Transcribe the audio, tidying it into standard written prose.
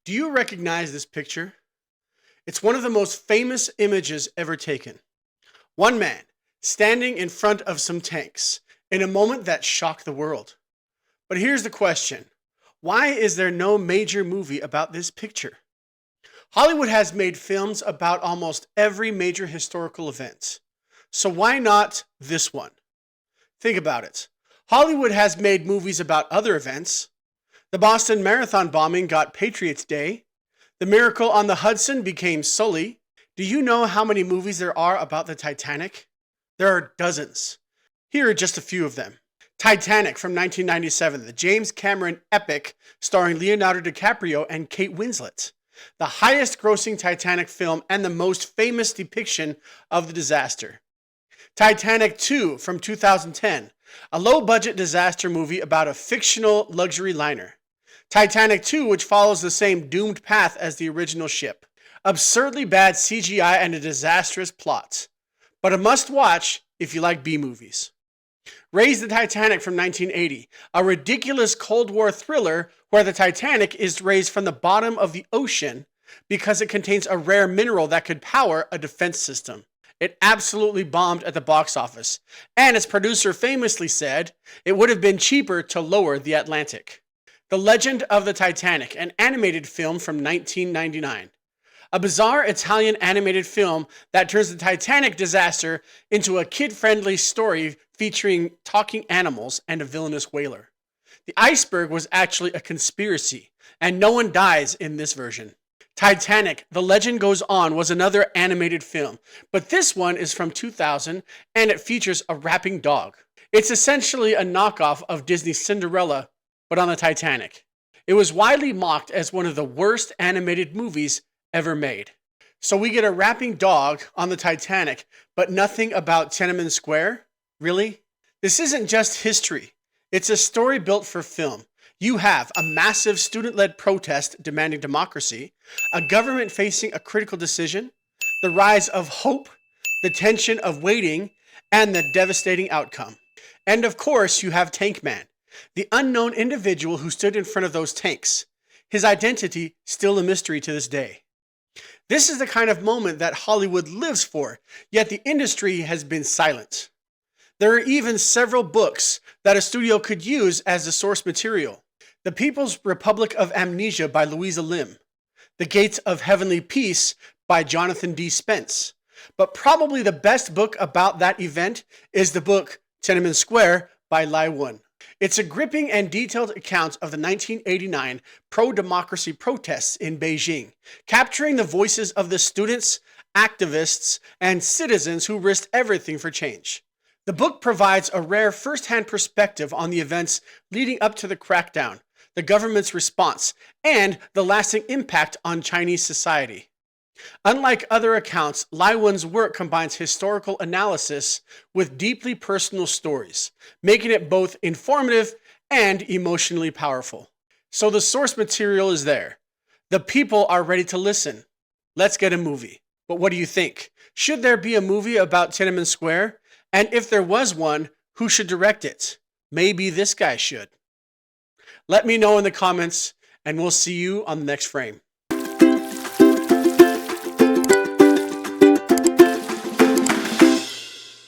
Do you recognize this picture? It's one of the most famous images ever taken. One man standing in front of some tanks in a moment that shocked the world. But here's the question. Why is there no major movie about this picture? Hollywood has made films about almost every major historical event. So why not this one? Think about it. Hollywood has made movies about other events. The Boston Marathon bombing got Patriots Day. The Miracle on the Hudson became Sully. Do you know how many movies there are about the Titanic? There are dozens. Here are just a few of them. Titanic from 1997, the James Cameron epic starring Leonardo DiCaprio and Kate Winslet. The highest grossing Titanic film and the most famous depiction of the disaster. Titanic 2 from 2010, a low-budget disaster movie about a fictional luxury liner. Titanic 2, which follows the same doomed path as the original ship. Absurdly bad CGI and a disastrous plot. But a must-watch if you like B-movies. Raise the Titanic from 1980, a ridiculous Cold War thriller where the Titanic is raised from the bottom of the ocean because it contains a rare mineral that could power a defense system. It absolutely bombed at the box office, and its producer famously said it would have been cheaper to lower the Atlantic. The Legend of the Titanic, an animated film from 1999. A bizarre Italian animated film that turns the Titanic disaster into a kid-friendly story featuring talking animals and a villainous whaler. The iceberg was actually a conspiracy, and no one dies in this version. Titanic, The Legend Goes On was another animated film, but this one is from 2000 and it features a rapping dog. It's essentially a knockoff of Disney's Cinderella, but on the Titanic. It was widely mocked as one of the worst animated movies ever made. So we get a rapping dog on the Titanic, but nothing about Tiananmen Square? Really? This isn't just history. It's a story built for film. You have a massive student-led protest demanding democracy, a government facing a critical decision, the rise of hope, the tension of waiting, and the devastating outcome. And of course, you have Tank Man, the unknown individual who stood in front of those tanks. His identity still a mystery to this day. This is the kind of moment that Hollywood lives for, yet the industry has been silent. There are even several books that a studio could use as the source material. The People's Republic of Amnesia by Louisa Lim. The Gates of Heavenly Peace by Jonathan D. Spence. But probably the best book about that event is the book Tiananmen Square by Lai Wen. It's a gripping and detailed account of the 1989 pro-democracy protests in Beijing, capturing the voices of the students, activists, and citizens who risked everything for change. The book provides a rare first-hand perspective on the events leading up to the crackdown, the government's response, and the lasting impact on Chinese society. Unlike other accounts, Lai Wen's work combines historical analysis with deeply personal stories, making it both informative and emotionally powerful. So the source material is there. The people are ready to listen. Let's get a movie. But what do you think? Should there be a movie about Tiananmen Square? And if there was one, who should direct it? Maybe this guy should. Let me know in the comments, and we'll see you on the next frame.